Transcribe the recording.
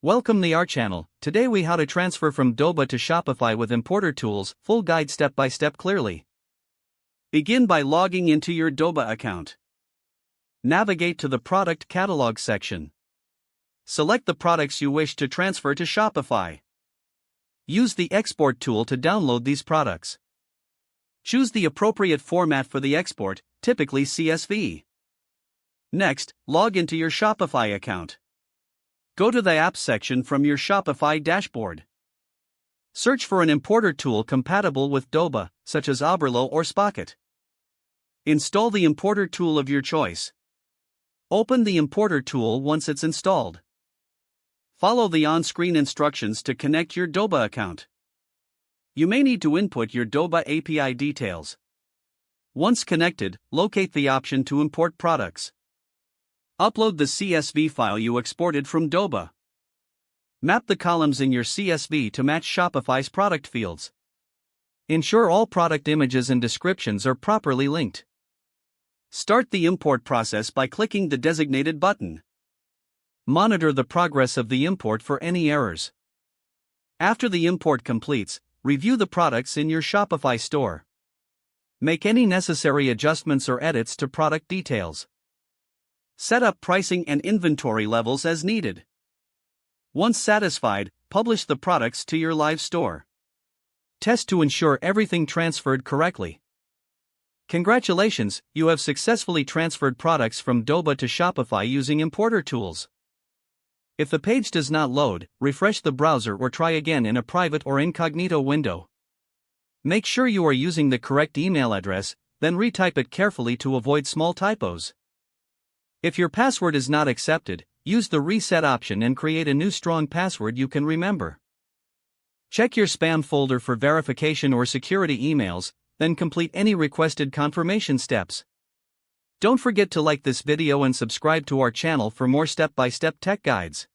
Welcome to our channel. Today we how to transfer from Doba to Shopify with importer tools, full guide step by step clearly. Begin by logging into your Doba account. Navigate to the product catalog section. Select the products you wish to transfer to Shopify. Use the export tool to download these products. Choose the appropriate format for the export, typically CSV. Next, log into your Shopify account. Go to the Apps section from your Shopify dashboard. Search for an importer tool compatible with Doba, such as Oberlo or Spocket. Install the importer tool of your choice. Open the importer tool once it's installed. Follow the on-screen instructions to connect your Doba account. You may need to input your Doba API details. Once connected, locate the option to import products. Upload the CSV file you exported from Doba. Map the columns in your CSV to match Shopify's product fields. Ensure all product images and descriptions are properly linked. Start the import process by clicking the designated button. Monitor the progress of the import for any errors. After the import completes, review the products in your Shopify store. Make any necessary adjustments or edits to product details. Set up pricing and inventory levels as needed. Once satisfied, publish the products to your live store. Test to ensure everything transferred correctly. Congratulations, you have successfully transferred products from Doba to Shopify using importer tools. If the page does not load, refresh the browser or try again in a private or incognito window. Make sure you are using the correct email address, then retype it carefully to avoid small typos. If your password is not accepted, use the reset option and create a new strong password you can remember. Check your spam folder for verification or security emails, then complete any requested confirmation steps. Don't forget to like this video and subscribe to our channel for more step-by-step tech guides.